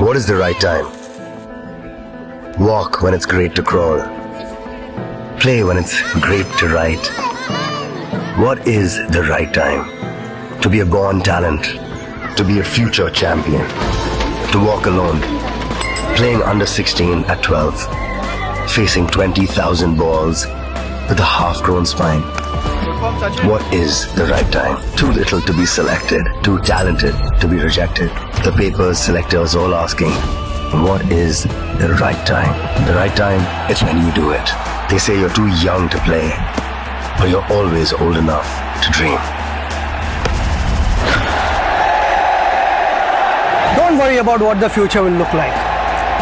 What is the right time? Walk when it's great to crawl. Play when it's great to write. What is the right time? To be a born talent. To be a future champion. To walk alone. Playing under 16 at 12. Facing 20,000 balls with a half-grown spine. What is the right time? Too little to be selected, too talented to be rejected. The papers, selectors all asking, what is the right time? The right time, it's when you do it. They say you're too young to play, but you're always old enough to dream. Don't worry about what the future will look like.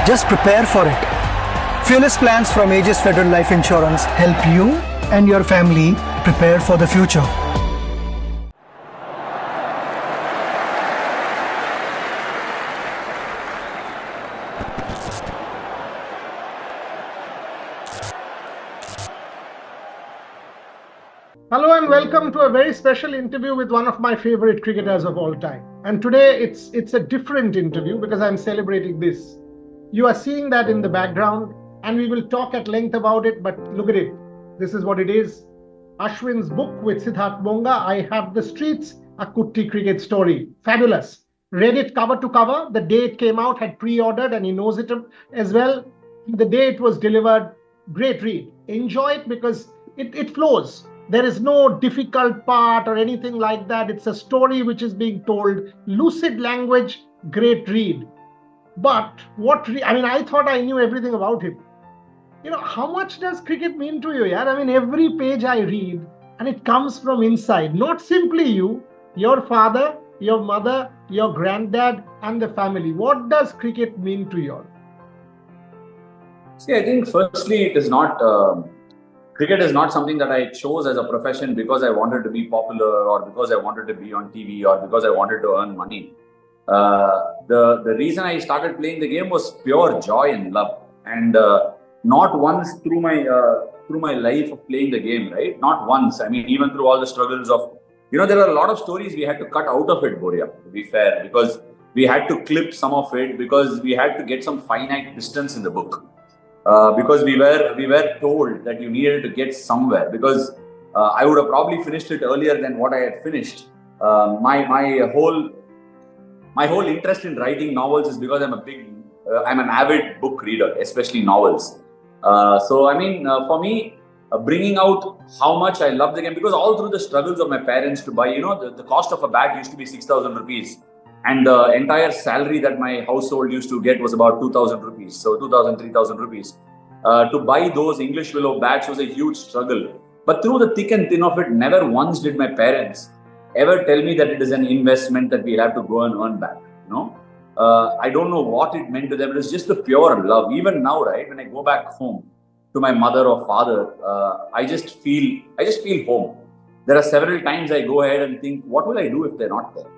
Just prepare for it. Fearless plans from Aegis Federal Life Insurance help you and your family prepare for the future. Hello and welcome to a very special interview with one of my favorite cricketers of all time. And today it's a different interview because I'm celebrating this. You are seeing that in the background and we will talk at length about it, but look at it. This is what it is. Ashwin's book with Siddharth Monga, I Have the Streets, a KUTTY Cricket Story. Fabulous. Read it cover to cover. The day it came out, had pre-ordered, and he knows it as well. The day it was delivered, great read. Enjoy it because it flows. There is no difficult part or anything like that. It's a story which is being told. Lucid language, great read. But I thought I knew everything about him. You know, how much does cricket mean to you, yaar? I mean, every page I read, and it comes from inside. Not simply you, your father, your mother, your granddad, and the family. What does cricket mean to you all? See, I think firstly, it is not... cricket is not something that I chose as a profession because I wanted to be popular or because I wanted to be on TV or because I wanted to earn money. The reason I started playing the game was pure joy and love. And not once through my life of playing the game, right? Not once. I mean, even through all the struggles of, there are a lot of stories we had to cut out of it, Boria, to be fair, because we had to clip some of it because we had to get some finite distance in the book. Because we were told that you needed to get somewhere, because I would have probably finished it earlier than what I had finished. My whole interest in writing novels is because I'm an avid book reader, especially novels. So I mean, for me, bringing out how much I love the game, because all through the struggles of my parents to buy, the cost of a bat used to be 6,000 rupees. And the entire salary that my household used to get was about 2,000 rupees. So 2,000, 3,000 rupees. To buy those English willow bats was a huge struggle. But through the thick and thin of it, never once did my parents ever tell me that it is an investment that we have to go and earn back. I don't know what it meant to them. It was just the pure love. Even now, right, when I go back home to my mother or father, I just feel home. There are several times I go ahead and think, what will I do if they're not there?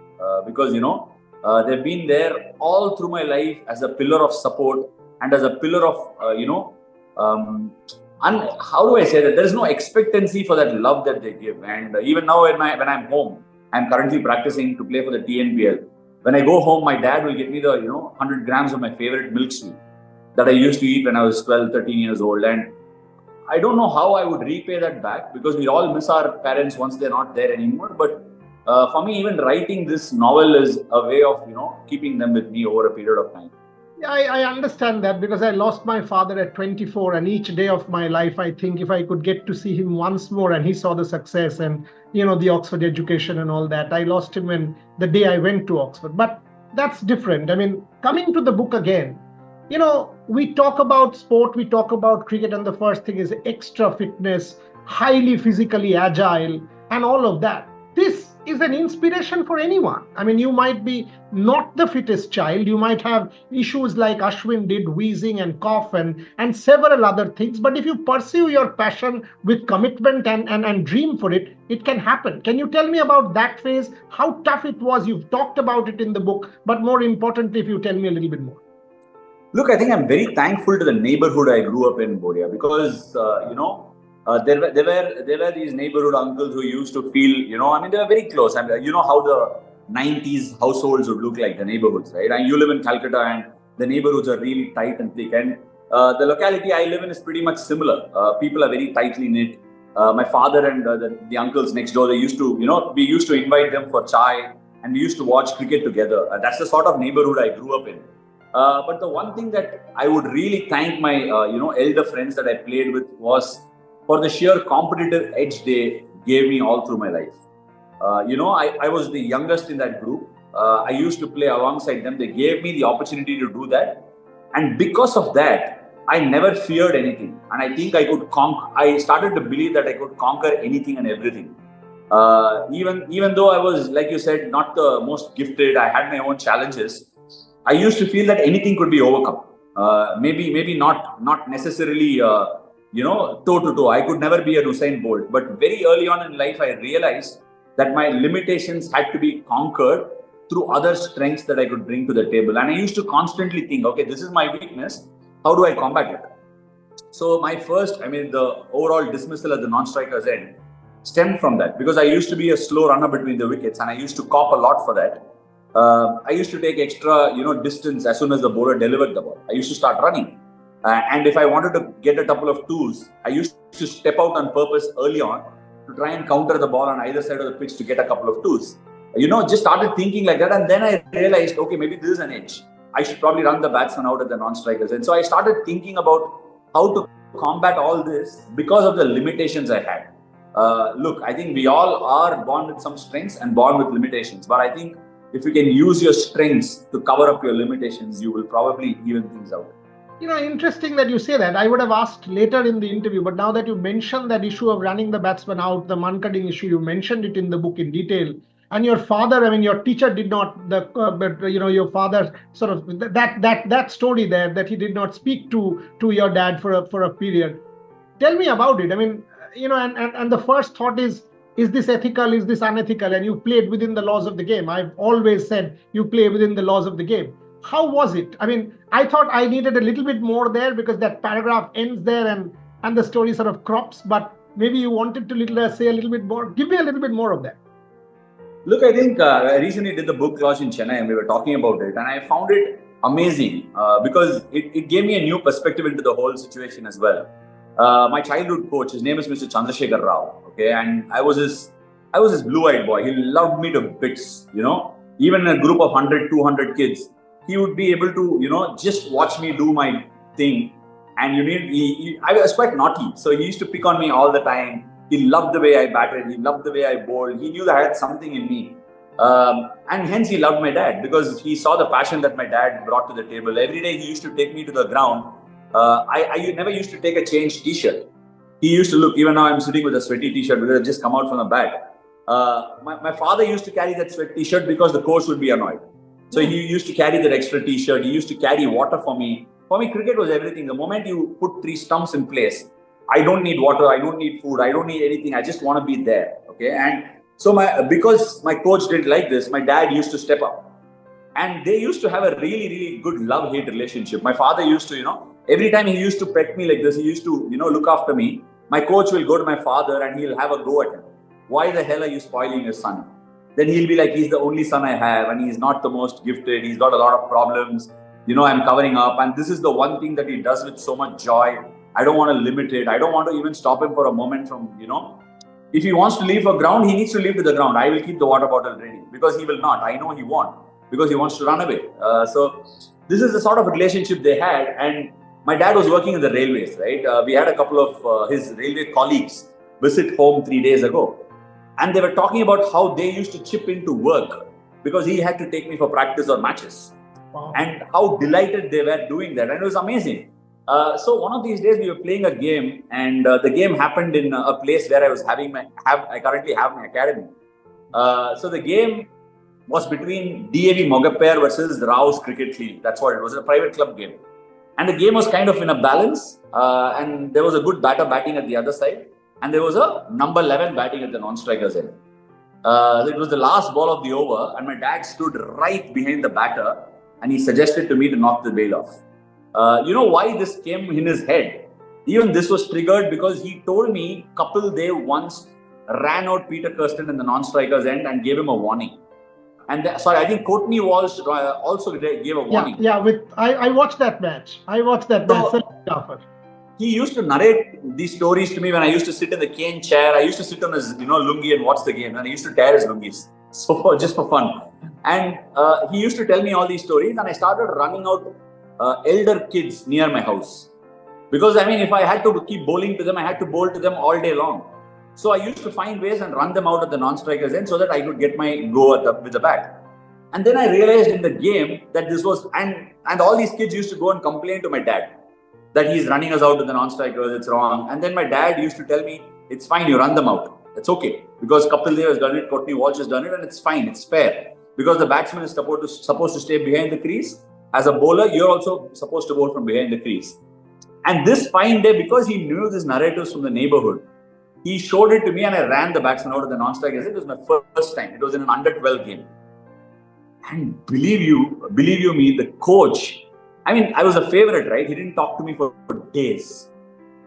Because, they've been there all through my life as a pillar of support and as a pillar of, and how do I say that? There is no expectancy for that love that they give. And even now when I'm home, I'm currently practicing to play for the TNPL. When I go home, my dad will get me the, 100 grams of my favorite milk sweet that I used to eat when I was 12, 13 years old. And I don't know how I would repay that back, because we all miss our parents once they're not there anymore. But for me, even writing this novel is a way of, keeping them with me over a period of time. Yeah, I understand that, because I lost my father at 24, and each day of my life, I think if I could get to see him once more, and he saw the success and, the Oxford education and all that. I lost him when the day I went to Oxford, but that's different. I mean, coming to the book again, we talk about sport, we talk about cricket, and the first thing is extra fitness, highly physically agile, and all of that. This is an inspiration for anyone. I mean, you might be not the fittest child. You might have issues like Ashwin did, wheezing and cough and several other things. But if you pursue your passion with commitment and dream for it, it can happen. Can you tell me about that phase, how tough it was? You've talked about it in the book, but more importantly, if you tell me a little bit more. Look, I think I'm very thankful to the neighborhood I grew up in, Boria, because, there were these neighborhood uncles who used to feel, they were very close. And you know how the 90s households would look like, the neighborhoods, right? And you live in Calcutta and the neighborhoods are really tight and thick. And the locality I live in is pretty much similar. People are very tightly knit. My father and the uncles next door, they used to, we used to invite them for chai and we used to watch cricket together. That's the sort of neighborhood I grew up in. But the one thing that I would really thank my, elder friends that I played with was for the sheer competitive edge they gave me all through my life. I was the youngest in that group. I used to play alongside them. They gave me the opportunity to do that. And because of that, I never feared anything. And I think I started to believe that I could conquer anything and everything. Even though I was, like you said, not the most gifted, I had my own challenges. I used to feel that anything could be overcome. Maybe not necessarily, toe to toe. I could never be a Usain Bolt. But very early on in life, I realized that my limitations had to be conquered through other strengths that I could bring to the table. And I used to constantly think, okay, this is my weakness. How do I combat it? So the overall dismissal at the non-striker's end stemmed from that, because I used to be a slow runner between the wickets and I used to cop a lot for that. I used to take extra, distance as soon as the bowler delivered the ball. I used to start running. And if I wanted to get a couple of twos, I used to step out on purpose early on to try and counter the ball on either side of the pitch to get a couple of twos. Just started thinking like that. And then I realized, okay, maybe this is an edge. I should probably run the batsman out at the non-strikers. And so I started thinking about how to combat all this because of the limitations I had. Look, I think we all are born with some strengths and born with limitations. But I think if you can use your strengths to cover up your limitations, you will probably even things out. Interesting that you say that. I would have asked later in the interview, but now that you mentioned that issue of running the batsman out, the Mankading issue, you mentioned it in the book in detail. And your father, your teacher did not, your father sort of, that story there, that he did not speak to your dad for a period. Tell me about it. And the first thought is this ethical, is this unethical? And you played within the laws of the game. I've always said you play within the laws of the game. How was it? I thought I needed a little bit more there because that paragraph ends there and the story sort of crops, but maybe you wanted to say a little bit more. Give me a little bit more of that. Look, I think I recently did the book launch in Chennai and we were talking about it and I found it amazing because it gave me a new perspective into the whole situation as well. My childhood coach, his name is Mr. Chandrasekhar Rao, okay, and I was his blue-eyed boy. He loved me to bits, even in a group of 100, 200 kids, he would be able to, just watch me do my thing. And I was quite naughty, so he used to pick on me all the time. He loved the way I batted. He loved the way I bowled. He knew that I had something in me. And hence he loved my dad because he saw the passion that my dad brought to the table. Every day he used to take me to the ground. I never used to take a changed t-shirt. He used to look, even now I'm sitting with a sweaty t-shirt because I just come out from the bat. My father used to carry that sweat t-shirt because the coach would be annoyed. So he used to carry that extra t-shirt. He used to carry water for me. For me, cricket was everything. The moment you put 3 stumps in place, I don't need water, I don't need food, I don't need anything. I just want to be there. Okay. And so because my coach didn't like this, my dad used to step up. And they used to have a really, really good love-hate relationship. My father used to, every time he used to pet me like this, he used to, look after me. My coach will go to my father and he'll have a go at him. Why the hell are you spoiling your son? Then he'll be like, he's the only son I have and he's not the most gifted. He's got a lot of problems. I'm covering up. And this is the one thing that he does with so much joy. I don't want to limit it. I don't want to even stop him for a moment from, if he wants to leave for ground, he needs to leave to the ground. I will keep the water bottle ready because he will not. I know he won't because he wants to run away. So this is the sort of relationship they had. And my dad was working in the railways, right? We had a couple of his railway colleagues visit home 3 days ago. And they were talking about how they used to chip into work because he had to take me for practice or matches. Wow. And how delighted they were doing that. And it was amazing. So one of these days we were playing a game and the game happened in a place where I currently have my academy. So the game was between DAV Mogapair versus Rao's Cricket League. That's what it was, a private club game. And the game was kind of in a balance and there was a good batter batting at the other side and there was a number 11 batting at the non-striker's end. It was the last ball of the over and my dad stood right behind the batter and he suggested to me to knock the bail off. Why this came in his head? Even this was triggered because he told me Kapil Dev once ran out Peter Kirsten in the non-striker's end and gave him a warning. And sorry, I think Courtney Walsh also gave a warning. Yeah. I watched that match. So, he used to narrate these stories to me when I used to sit in the cane chair. I used to sit on his, lungi and watch the game, and I used to tear his lungis, so just for fun. And he used to tell me all these stories, and I started running out elder kids near my house, because if I had to keep bowling to them, I had to bowl to them all day long. So I used to find ways and run them out at the non-strikers end so that I could get my go with the bat. And then I realized in the game that this was, and all these kids used to go and complain to my dad that he's running us out to the non-strikers, it's wrong. And then my dad used to tell me, it's fine, you run them out. It's okay. Because Kapil Dev has done it, Courtney Walsh has done it, and it's fine, it's fair. Because the batsman is supposed to stay behind the crease. As a bowler, you're also supposed to bowl from behind the crease. And this fine day, because he knew these narratives from the neighborhood, he showed it to me and I ran the batsman out of the non-strikers. It was my first time. It was in an under-12 game. And believe you me, the coach, I was a favorite, right? He didn't talk to me for days.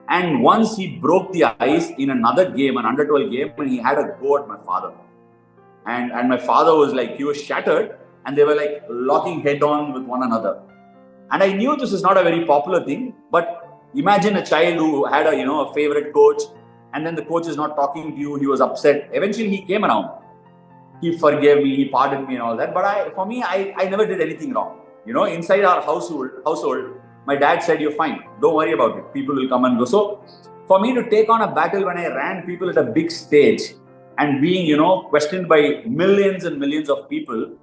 And once he broke the ice in another game, an under-12 game, and he had a go at my father. And my father was like, he was shattered, and they were like locking head on with one another. And I knew this is not a very popular thing, but imagine a child who had a favorite coach, and then the coach is not talking to you, he was upset. Eventually he came around. He forgave me, he pardoned me and all that. But I never did anything wrong. Inside our household, my dad said, you're fine, don't worry about it. People will come and go. So for me to take on a battle when I ran people at a big stage and being, questioned by millions and millions of people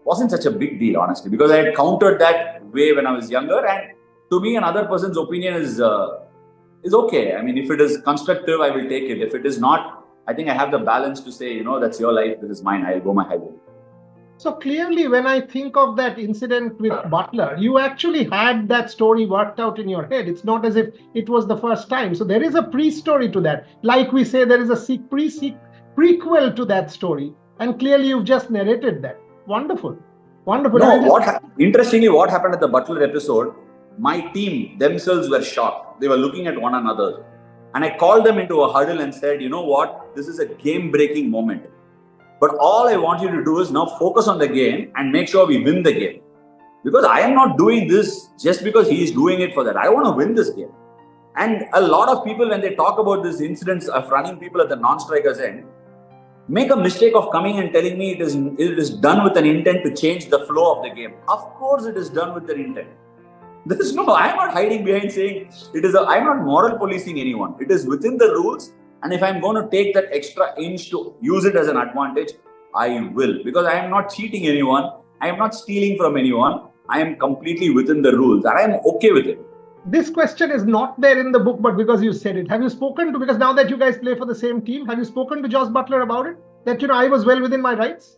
wasn't such a big deal, honestly, because I had countered that way when I was younger. And to me, another person's opinion is okay. If it is constructive, I will take it. If it is not, I think I have the balance to say, that's your life, this is mine, I'll go my highway. So clearly, when I think of that incident with Butler, you actually had that story worked out in your head. It's not as if it was the first time. So there is a pre-story to that. Like we say, there is a prequel to that story. And clearly, you've just narrated that. Wonderful. No, interestingly, what happened at the Butler episode, my team themselves were shocked. They were looking at one another. And I called them into a huddle and said, you know what? This is a game-breaking moment. But all I want you to do is now focus on the game and make sure we win the game. Because I am not doing this just because he is doing it for that. I want to win this game. And a lot of people, when they talk about this incidents of running people at the non-strikers end, make a mistake of coming and telling me it is done with an intent to change the flow of the game. Of course it is done with an intent. I am not hiding behind saying I am not moral policing anyone. It is within the rules. And if I'm going to take that extra inch to use it as an advantage, I will. Because I am not cheating anyone. I am not stealing from anyone. I am completely within the rules. And I am okay with it. This question is not there in the book, but because you said it, have you spoken to, because now that you guys play for the same team, have you spoken to Jos Buttler about it? That, I was well within my rights?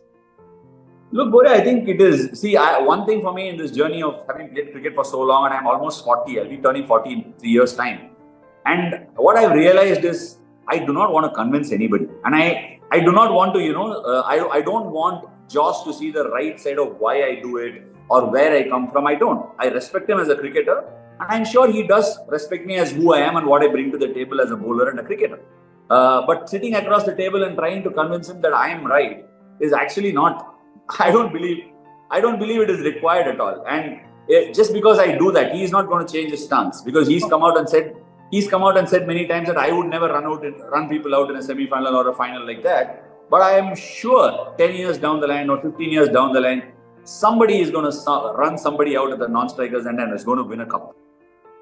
Look, Boria, I think it is. See, one thing for me in this journey of having played cricket for so long, and I'm almost 40, I'll be turning 40 in 3 years' time. And what I've realized is, I do not want to convince anybody. And I do not want to, I don't want Josh to see the right side of why I do it or where I come from. I don't. I respect him as a cricketer. And I'm sure he does respect me as who I am and what I bring to the table as a bowler and a cricketer. But sitting across the table and trying to convince him that I am right is actually not, I don't believe it is required at all. And just because I do that, he is not going to change his stance, because he's come out and said many times that I would never run people out in a semi-final or a final like that. But I am sure 10 years down the line or 15 years down the line, somebody is going to run somebody out at the non-strikers and is going to win a cup.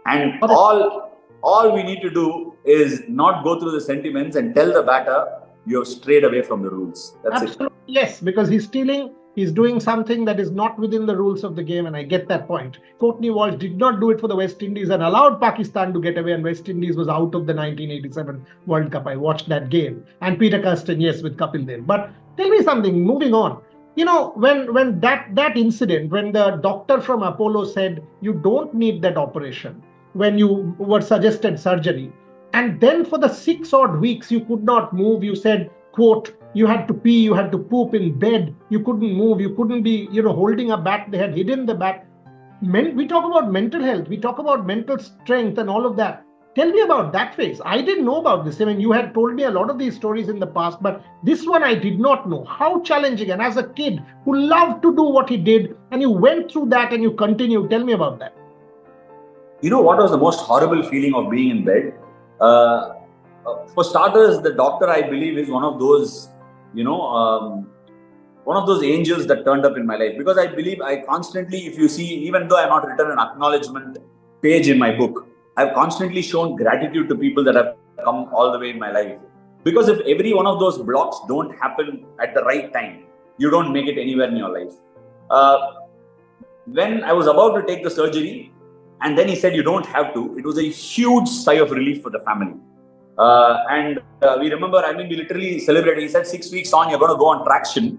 And all we need to do is not go through the sentiments and tell the batter you have strayed away from the rules. That's Absolutely, it. Yes, because he's stealing. He's doing something that is not within the rules of the game, and I get that point. Courtney Walsh did not do it for the West Indies and allowed Pakistan to get away, and West Indies was out of the 1987 World Cup. I watched that game. And Peter Custon, yes, with Kapil Dev. But tell me something, moving on. When that incident, when the doctor from Apollo said, you don't need that operation, when you were suggested surgery, and then for the 6 odd weeks, you could not move, you said, quote, you had to pee, you had to poop in bed, you couldn't move, you couldn't be, holding a bat, they had hidden the bat. We talk about mental health, we talk about mental strength and all of that. Tell me about that phase. I didn't know about this. I mean, you had told me a lot of these stories in the past, but this one I did not know. How challenging. And as a kid who loved to do what he did, and you went through that and you continued. Tell me about that. You know what was the most horrible feeling of being in bed? For starters, the doctor, I believe, is one of those, one of those angels that turned up in my life. Because I believe I constantly, if you see, even though I have not written an acknowledgement page in my book, I've constantly shown gratitude to people that have come all the way in my life. Because if every one of those blocks don't happen at the right time, you don't make it anywhere in your life. When I was about to take the surgery, and then he said, you don't have to, it was a huge sigh of relief for the family. We remember, we literally celebrated. He said, 6 weeks on, you're going to go on traction.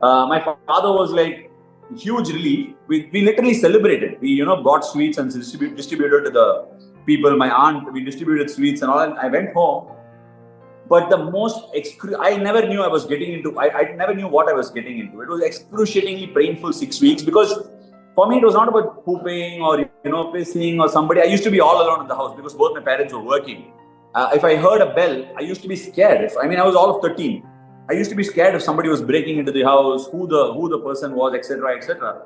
My father was like, huge relief. We literally celebrated. We, bought sweets and distributed to the people. My aunt, we distributed sweets and all. And I went home. But the most, I never knew I was getting into, I never knew what I was getting into. It was excruciatingly painful 6 weeks, because for me, it was not about pooping or, pissing or somebody. I used to be all alone in the house because both my parents were working. If I heard a bell, I used to be scared. I was all of 13. I used to be scared if somebody was breaking into the house, who the person was, etc., etc.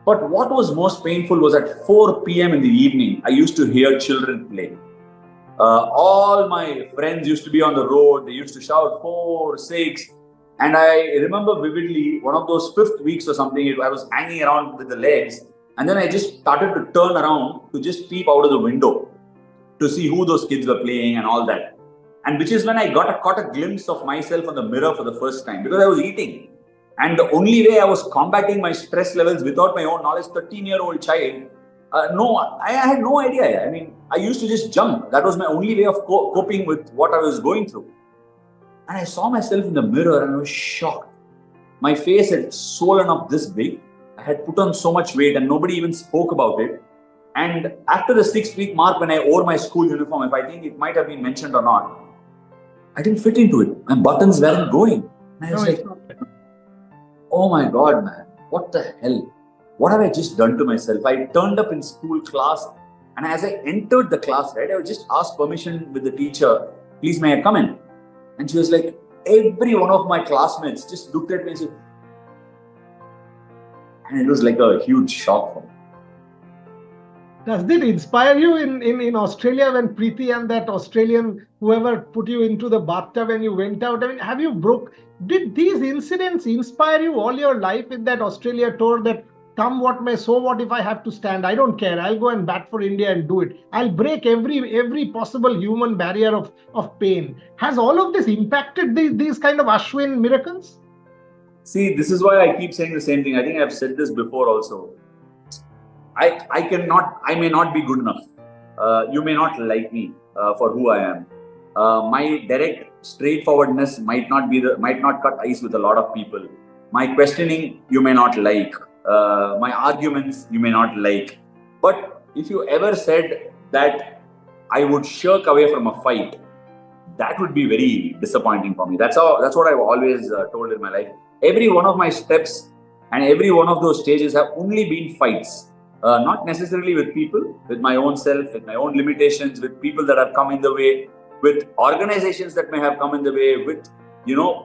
But what was most painful was at 4 p.m. in the evening, I used to hear children play. All my friends used to be on the road. They used to shout 4, 6. And I remember vividly one of those 5th weeks or something, I was hanging around with the legs. And then I just started to turn around to just peep out of the window to see who those kids were playing and all that. And which is when I caught a glimpse of myself on the mirror for the first time, because I was eating. And the only way I was combating my stress levels without my own knowledge, 13-year-old child, I had no idea. I used to just jump. That was my only way of coping with what I was going through. And I saw myself in the mirror and I was shocked. My face had swollen up this big. I had put on so much weight and nobody even spoke about it. And after the 6th week mark, when I wore my school uniform, if I think it might have been mentioned or not, I didn't fit into it. My buttons weren't going. And I was like, oh my God, man, what the hell? What have I just done to myself? I turned up in school class, and as I entered the class, right, I would just ask permission with the teacher, please, may I come in? And she was like, every one of my classmates just looked at me and said, and it was like a huge shock for me. Does it inspire you in Australia when Preeti and that Australian, whoever put you into the bathtub and you went out? Did these incidents inspire you all your life in that Australia tour, that come what may, so what if I have to stand? I don't care. I'll go and bat for India and do it. I'll break every possible human barrier of pain. Has all of this impacted these kind of Ashwin miracles? See, this is why I keep saying the same thing. I think I've said this before also. I may not be good enough. You may not like me for who I am. My direct straightforwardness might not cut ice with a lot of people. My questioning, you may not like. My arguments, you may not like. But if you ever said that I would shirk away from a fight, that would be very disappointing for me. That's what I've always told in my life. Every one of my steps and every one of those stages have only been fights. Not necessarily with people, with my own self, with my own limitations, with people that have come in the way, with organizations that may have come in the way, with,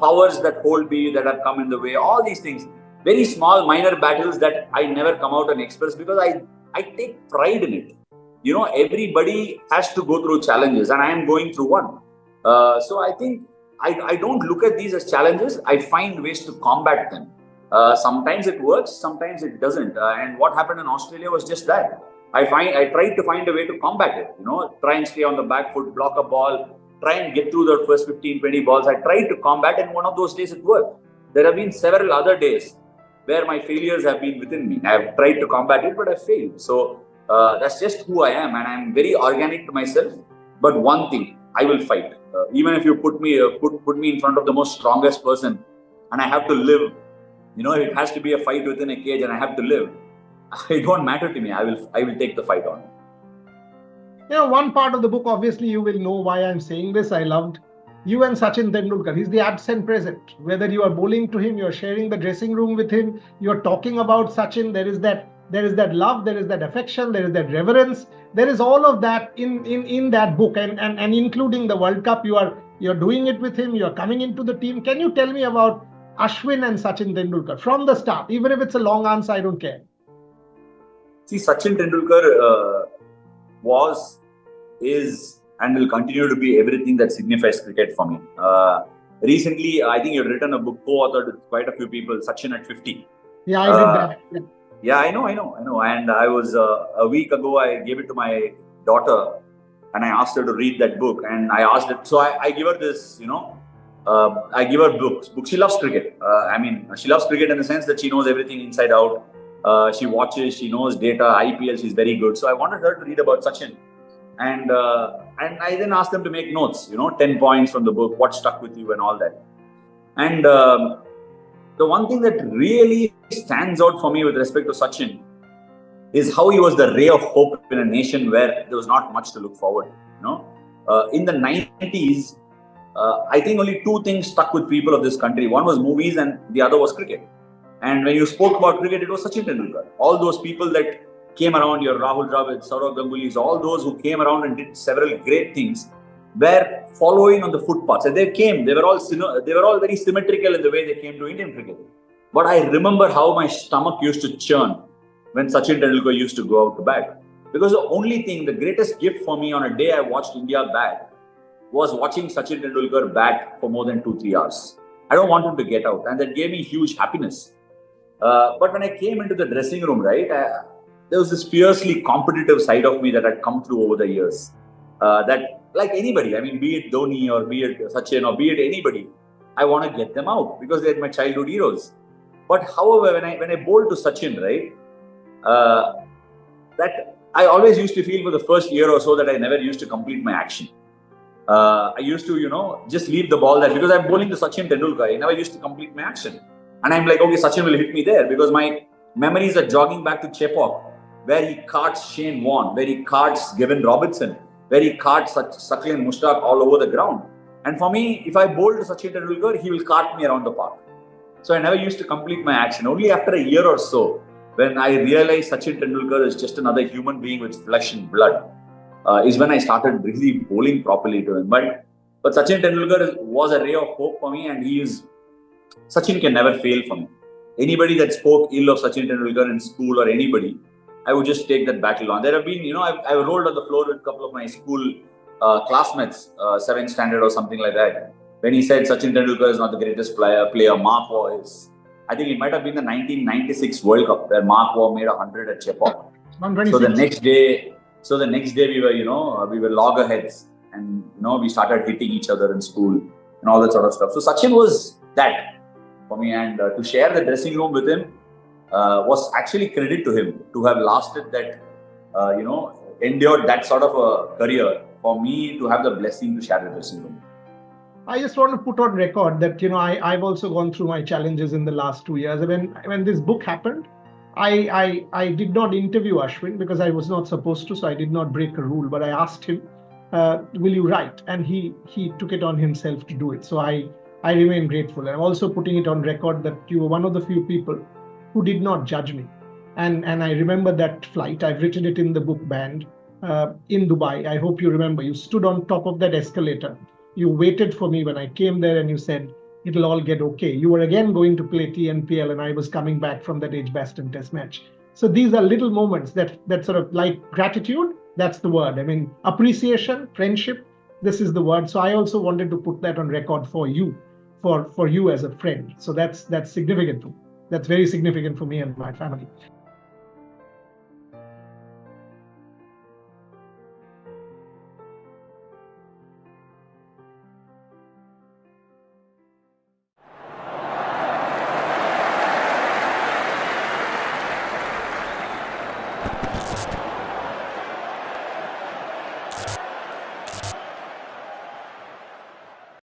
powers that hold me that have come in the way, all these things. Very small, minor battles that I never come out and express because I take pride in it. Everybody has to go through challenges and I am going through one. So I think I don't look at these as challenges. I find ways to combat them. Sometimes it works, sometimes it doesn't. And what happened in Australia was just that. I tried to find a way to combat it. Try and stay on the back foot, block a ball, try and get through the first 15, 20 balls. I tried to combat, and one of those days it worked. There have been several other days where my failures have been within me. I have tried to combat it, but I failed. So that's just who I am, and I'm very organic to myself. But one thing, I will fight. Even if you put me in front of the most strongest person, and I have to live. It has to be a fight within a cage, and I have to live. It won't matter to me. I will take the fight on. One part of the book, obviously, you will know why I'm saying this. I loved you and Sachin Tendulkar. He's the absent present. Whether you are bowling to him, you're sharing the dressing room with him, you're talking about Sachin, there is that There is that love, there is that affection, there is that reverence. There is all of that in that book, and including the World Cup. You're doing it with him. You're coming into the team. Can you tell me about Ashwin and Sachin Tendulkar from the start? Even if it's a long answer, I don't care. See, Sachin Tendulkar was, is, and will continue to be everything that signifies cricket for me. Recently, I think you've written a book, co-authored with quite a few people, Sachin at 50. Yeah, I did that. Yeah, I know. And I was, a week ago, I gave it to my daughter and I asked her to read that book. And I asked it, so I give her this, I give her books. She loves cricket. She loves cricket in the sense that she knows everything inside out. She watches, she knows data, IPL, she's very good. So I wanted her to read about Sachin. And I then asked them to make notes, 10 points from the book, what stuck with you and all that. And the one thing that really stands out for me with respect to Sachin is how he was the ray of hope in a nation where there was not much to look forward to. In the 90s, I think only two things stuck with people of this country. One was movies and the other was cricket. And when you spoke about cricket, it was Sachin Tendulkar. All those people that came around, your Rahul Dravid, Saurav Gangulis, all those who came around and did several great things were following on the footpaths. And they were all very symmetrical in the way they came to Indian cricket. But I remember how my stomach used to churn when Sachin Tendulkar used to go out to bat. Because the greatest gift for me on a day I watched India bat was watching Sachin Tendulkar bat for more than 2-3 hours. I don't want him to get out. And that gave me huge happiness. But when I came into the dressing room, right, there was this fiercely competitive side of me that had come through over the years. That, like anybody, be it Dhoni or be it Sachin or be it anybody, I want to get them out because they're my childhood heroes. But however, when I bowled to Sachin, right, that I always used to feel for the first year or so that I never used to complete my action. I used to, just leave the ball there because I'm bowling to Sachin Tendulkar. I never used to complete my action. And I'm like, okay, Sachin will hit me there because my memories are jogging back to Chepauk, where he carts Shane Warne, where he carts Gavin Robertson, where he carts Saqlain Mushtaq all over the ground. And for me, if I bowl to Sachin Tendulkar, he will cart me around the park. So I never used to complete my action. Only after a year or so, when I realized Sachin Tendulkar is just another human being with flesh and blood, is when I started really bowling properly to him. But Sachin Tendulkar was a ray of hope for me, and Sachin can never fail for me. Anybody that spoke ill of Sachin Tendulkar in school or anybody, I would just take that battle on. There have been, I've rolled on the floor with a couple of my school classmates, 7th standard or something like that. When he said Sachin Tendulkar is not the greatest player, Mark Waugh is. I think it might have been the 1996 World Cup where Mark Waugh made 100 at Chepauk. So the next day we were loggerheads, and we started hitting each other in school and all that sort of stuff. So Sachin was that for me, and to share the dressing room with him was actually credit to him to have lasted that, endured that sort of a career for me to have the blessing to share the dressing room. I just want to put on record that, I've also gone through my challenges in the last 2 years. When this book happened, I did not interview Ashwin because I was not supposed to, so I did not break a rule. But I asked him, will you write? And he took it on himself to do it. So I remain grateful. And I'm also putting it on record that you were one of the few people who did not judge me. And I remember that flight. I've written it in the book Band in Dubai. I hope you remember. You stood on top of that escalator. You waited for me when I came there and you said, it'll all get okay. You were again going to play TNPL and I was coming back from that Edgbaston test match. So these are little moments that sort of like gratitude. That's the word. Appreciation, friendship. This is the word. So I also wanted to put that on record for you, for you as a friend. So that's significant. That's very significant for me and my family.